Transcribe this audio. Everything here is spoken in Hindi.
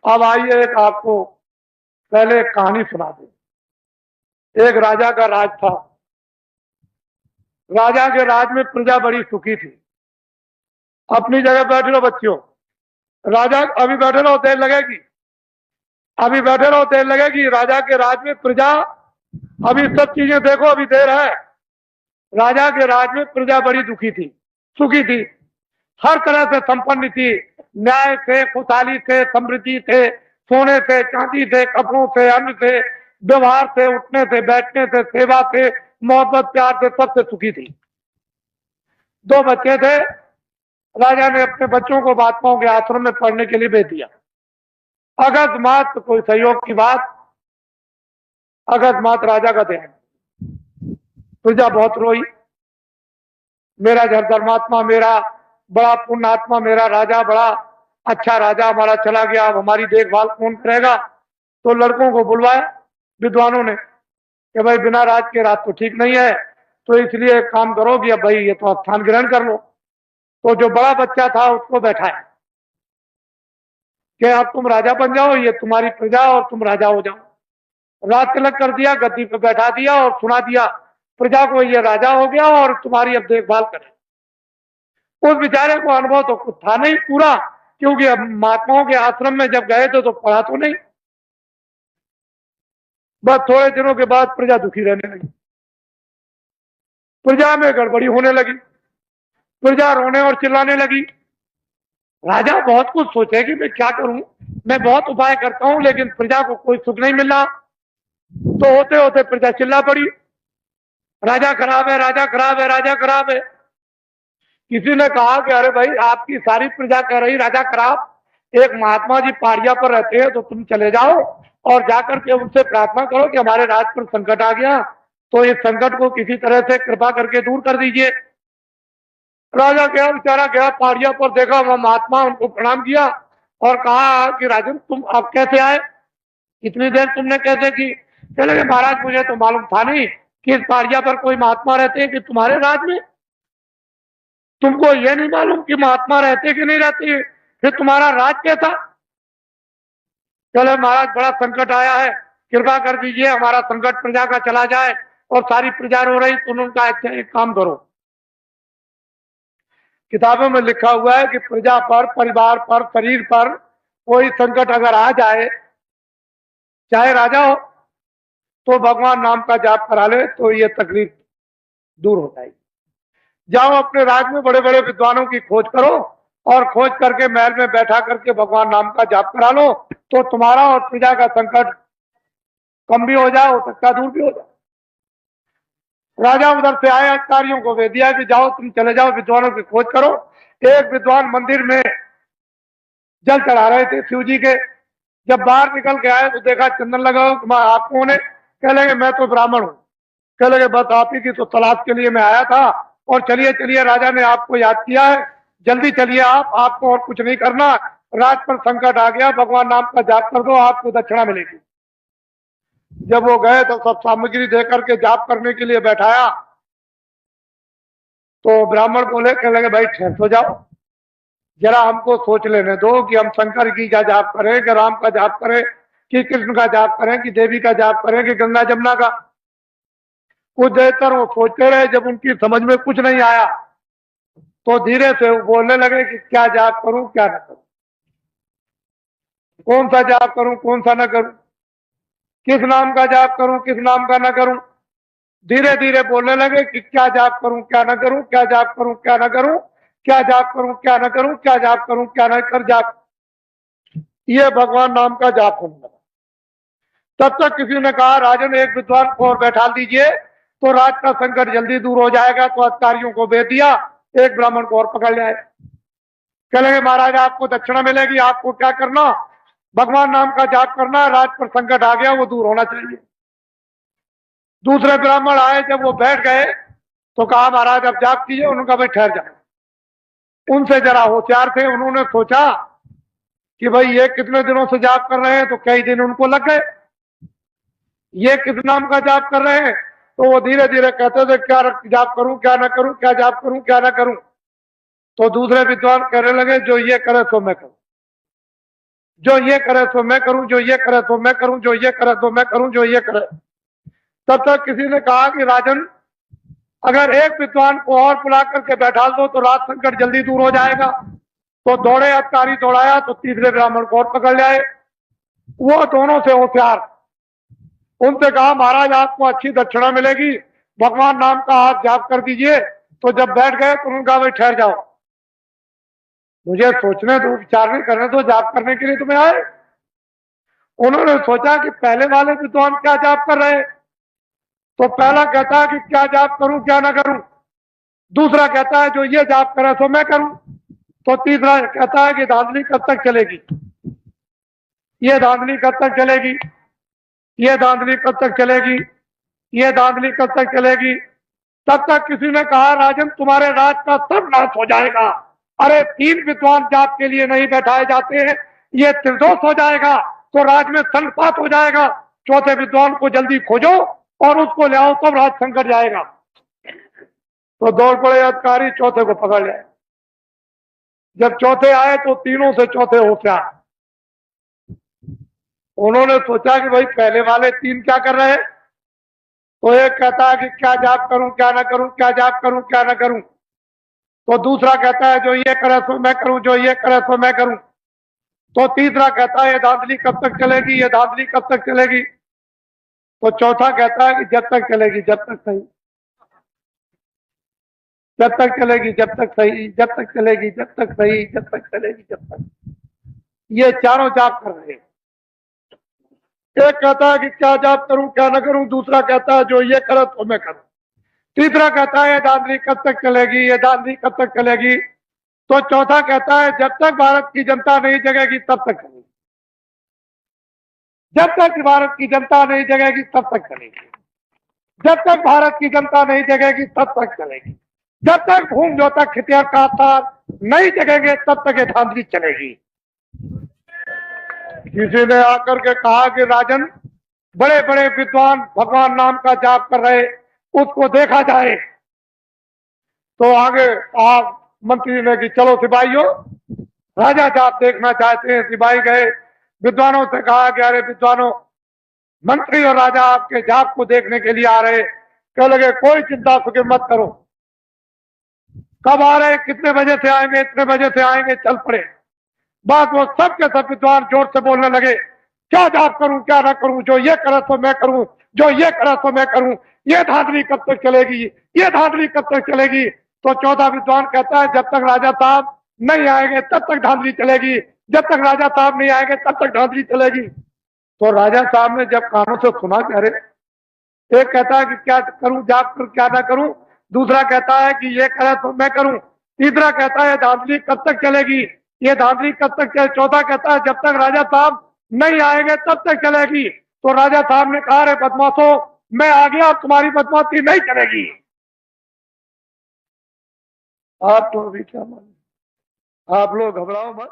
अब आइए एक आपको पहले एक कहानी सुना दें। एक राजा का राज था। राजा के राज में प्रजा बड़ी सुखी थी। अपनी जगह बैठे रहो बच्चियों। राजा अभी बैठे रहो, देर लगेगी। अभी बैठे रहो, देर लगेगी। राजा के राज में प्रजा, अभी सब चीजें देखो, अभी देर है। राजा के राज में प्रजा बड़ी दुखी थी, सुखी थी, हर तरह से संपन्न थी। न्याय थे, खुशहाली थे, समृद्धि थे, सोने थे, चांदी थे, कपड़ों थे, अन्न थे, व्यवहार थे, उठने थे, बैठने थे, सेवा थे, मोहब्बत प्यार थे, सबसे सुखी थी। दो बच्चे थे। राजा ने अपने बच्चों को महात्माओं के आश्रम में पढ़ने के लिए भेज दिया। अकस्मात कोई सहयोग की बात, अकस्मात राजा का ध्यान, प्रजा बहुत रोई। मेरा धर्मात्मा, मेरा बड़ा पुण्यात्मा, मेरा राजा बड़ा अच्छा राजा हमारा चला गया, अब हमारी देखभाल कौन करेगा। तो लड़कों को बुलवाया विद्वानों ने कि भाई बिना राज के राज तो ठीक नहीं है, तो इसलिए एक काम करो कि अब भाई ये तो स्थान ग्रहण कर लो। तो जो बड़ा बच्चा था उसको बैठाया कि अब तुम राजा बन जाओ, ये तुम्हारी प्रजा और तुम राजा हो जाओ। राज तिलक कर दिया, गद्दी पर बैठा दिया और सुना दिया प्रजा को ये राजा हो गया और तुम्हारी अब देखभाल करे। उस बेचारे को अनुभव तो कुछ था नहीं पूरा, क्योंकि अब महात्माओं के आश्रम में जब गए थे तो पढ़ा तो नहीं। बस थोड़े दिनों के बाद प्रजा दुखी रहने लगी, प्रजा में गड़बड़ी होने लगी, प्रजा रोने और चिल्लाने लगी। राजा बहुत कुछ सोचे कि मैं क्या करूं, मैं बहुत उपाय करता हूं लेकिन प्रजा को कोई सुख नहीं मिल रहा। तो होते होते प्रजा चिल्ला पड़ी, राजा खराब है, राजा खराब है, राजा खराब है। किसी ने कहा कि अरे भाई आपकी सारी प्रजा कह रही राजा खराब, एक महात्मा जी पहाड़िया पर रहते हैं, तो तुम चले जाओ और जाकर के उनसे प्रार्थना करो कि हमारे राज पर संकट आ गया, तो इस संकट को किसी तरह से कृपा करके दूर कर दीजिए। राजा गया, बेचारा गया पहाड़िया पर, देखा वहां महात्मा, उनको प्रणाम किया और कहा कि राजन तुम अब कैसे आए, इतनी देर तुमने कैसे की। चले गए, महाराज मुझे तो मालूम था नहीं कि इस पहाड़िया पर कोई महात्मा रहते हैं कि तुम्हारे राज में, तुमको ये नहीं मालूम कि महात्मा रहते कि नहीं रहते, फिर तुम्हारा राज कैसा। चले महाराज बड़ा संकट आया है, कृपा कर दीजिए हमारा संकट प्रजा का चला जाए, और सारी प्रजा रो रही। तो उनका अच्छा एक काम करो, किताबों में लिखा हुआ है कि प्रजा पर, परिवार पर, शरीर पर कोई संकट अगर आ जाए, चाहे राजा हो, तो भगवान नाम का जाप करा ले तो ये तकलीफ दूर हो जाएगी। जाओ अपने राज में बड़े बड़े विद्वानों की खोज करो और खोज करके महल में बैठा करके भगवान नाम का जाप करा लो, तो तुम्हारा और प्रजा का संकट कम भी हो जाए, हो सकता दूर भी हो जाए। राजा उधर से आए, अधिकारियों को भेज दिया कि जाओ तुम चले जाओ विद्वानों की खोज करो। एक विद्वान मंदिर में जल चढ़ा रहे थे शिव जी के, जब बाहर निकल के आए तो देखा चंदन लगा हो। आप कौन है? कह लगे मैं तो ब्राह्मण हूँ। कह लगे बस आप ही की तो तलाश के लिए मैं आया था, और चलिए चलिए राजा ने आपको याद किया है, जल्दी चलिए आप, आपको और कुछ नहीं करना, राज पर संकट आ गया, भगवान नाम का जाप कर दो, आपको दक्षिणा मिलेगी। जब वो गए तो सब सामग्री देकर के जाप करने के लिए बैठाया, तो ब्राह्मण बोले, कह लगे भाई ठहर तो जाओ, जरा हमको सोच लेने दो कि हम शंकर की का जाप करें कि राम का जाप करें कि कृष्ण का जाप करें कि देवी का जाप करें कि गंगा जमुना का। कुछ देर तक वो सोचते रहे, जब उनकी समझ में कुछ नहीं आया तो धीरे से वो बोलने लगे कि क्या जाप करूं क्या न करूं, कौन सा जाप करूं कौन सा न करूं, किस नाम का जाप करूं किस नाम का न करूं। धीरे धीरे बोलने लगे कि क्या जाप करूं क्या न करूं, क्या जाप करूं क्या न करूं, क्या जाप करूं क्या न करूं, क्या जाप करूं क्या न कर जाप। ये भगवान नाम का जाप होने लगा। तब तक किसी ने कहा राजन एक विद्वान को और बैठा दीजिए तो राज का संकट जल्दी दूर हो जाएगा। तो अधिकारियों को भेज दिया, एक ब्राह्मण को और पकड़ ले आए। कहेंगे महाराज आपको दक्षिणा मिलेगी, आपको क्या करना, भगवान नाम का जाप करना, राज पर संकट आ गया वो दूर होना चाहिए। दूसरे ब्राह्मण आए, जब वो बैठ गए तो कहा महाराज अब जाप कीजिए। उन्होंने कहा भाई ठहर जाओ। उनसे जरा होशियार थे, उन्होंने सोचा कि भाई ये कितने दिनों से जाप कर रहे हैं, तो कई दिन उनको लग गए। ये किस नाम का जाप कर रहे हैं, तो वो धीरे धीरे कहते थे क्या जाप करूं क्या ना करूं, क्या जाप करूं क्या ना करूं। तो दूसरे विद्वान कहने लगे जो ये करे सो मैं करूं। जो ये करे तो मैं करूं, जो ये करे तो मैं करूं, जो ये करे तो मैं करूं, जो ये करे। तब तक किसी ने कहा कि राजन, अगर एक विद्वान को और बुला करके बैठा दो तो राज संकट जल्दी दूर हो जाएगा। तो दौड़े अधिकारी, दौड़ाया तो तीसरे ब्राह्मण को और पकड़ लाए। वो दोनों से होशियार, उनसे कहा महाराज आपको अच्छी दक्षिणा मिलेगी, भगवान नाम का हाथ जाप कर दीजिए। तो जब बैठ गए तो उन्होंने कहा भाई ठहर जाओ, मुझे सोचने दो, विचारने करने दो, जाप करने के लिए तुम्हें आए। उन्होंने सोचा कि पहले वाले विद्वान क्या जाप कर रहे, तो पहला कहता है कि क्या जाप करूं क्या ना करूं, दूसरा कहता है जो ये जाप करे तो मैं करूं, तो तीसरा कहता है कि धांधली कब तक चलेगी, ये धांधली कब तक चलेगी, ये धांधली कब तक चलेगी, ये धांधली कब तक चलेगी। तब तक किसी ने कहा राजन तुम्हारे राज का सब नाश हो जाएगा। अरे 3 विद्वान जाप के लिए नहीं बैठाए जाते हैं, ये त्रिदोष हो जाएगा तो राज में संपात हो जाएगा। चौथे विद्वान को जल्दी खोजो और उसको ले आओ, तब राज संकट जाएगा। तो दौड़ पड़े अधिकारी, चौथे को पकड़ लिया। जब चौथे आए तो तीनों से चौथे होशियार। उन्होंने सोचा कि भाई पहले वाले 3 क्या कर रहे हैं। तो एक कहता है कि क्या जाप करूं क्या ना करूं, क्या जाप करूं क्या ना करूं। तो दूसरा कहता है जो ये करे तो मैं करूं, जो ये करे तो मैं करूं। तो तीसरा कहता है ये धांधली कब तक चलेगी, ये धांधली कब तक चलेगी। तो चौथा कहता है कि जब तक चलेगी जब तक सही, जब तक चलेगी जब तक सही, जब तक चलेगी जब तक सही, जब तक चलेगी जब तक। ये चारों जाप कर रहे हैं। एक कहता है कि क्या जाप करूं क्या ना करूं, दूसरा कहता है जो ये करे तो मैं करूं, तीसरा कहता है ये धांधली कब तक चलेगी, ये धांधली कब तक चलेगी। तो चौथा कहता है जब तक भारत की जनता नहीं जगेगी तब तक चलेगी, जब तक भारत की जनता नहीं जगेगी तब तक चलेगी, जब तक भारत की जनता नहीं जगेगी तब तक चलेगी, जब तक भूम जो तक खितियार का नहीं जगेंगे तब तक ये धांधली चलेगी। किसी ने आकर के कहा कि राजन बड़े बड़े विद्वान भगवान नाम का जाप कर रहे, उसको देखा जाए। तो आगे आप मंत्री ने कि चलो सिपाहियों, राजा जाप देखना चाहते हैं। सिपाही गए, विद्वानों से कहा कि अरे विद्वानों, मंत्री और राजा आपके जाप को देखने के लिए आ रहे। कह लगे कोई चिंता फिक्र मत करो, कब आ रहे, कितने बजे से आएंगे, इतने बजे से आएंगे, चल पड़े। बात वो सब के सब विद्वान जोर से बोलने लगे, क्या जाप करूं क्या ना करूं, जो ये करे तो मैं करूं, जो ये करे तो मैं करूं, ये धांधली कब तक चलेगी, ये धांधली कब तक चलेगी। तो चौथा विद्वान कहता है जब तक राजा साहब नहीं आएंगे तब तक धांधली चलेगी, जब तक राजा साहब नहीं आएंगे तब तक धांधली चलेगी। तो राजा साहब ने जब कानों से सुना कि अरे, एक कहता है कि क्या करूं जाप करूं क्या ना करूं, दूसरा कहता है कि ये करे तो मैं करूं, तीसरा कहता है धांधली कब तक चलेगी, ये धांधली कब तक चले, चौथा कहता है जब तक राजा साहब नहीं आएंगे तब तक चलेगी। तो राजा साहब ने कहा रे बदमाशों, मैं आ गया, तुम्हारी बदमाशी नहीं चलेगी। आप तो अभी क्या मानो, आप लोग घबराओ मत।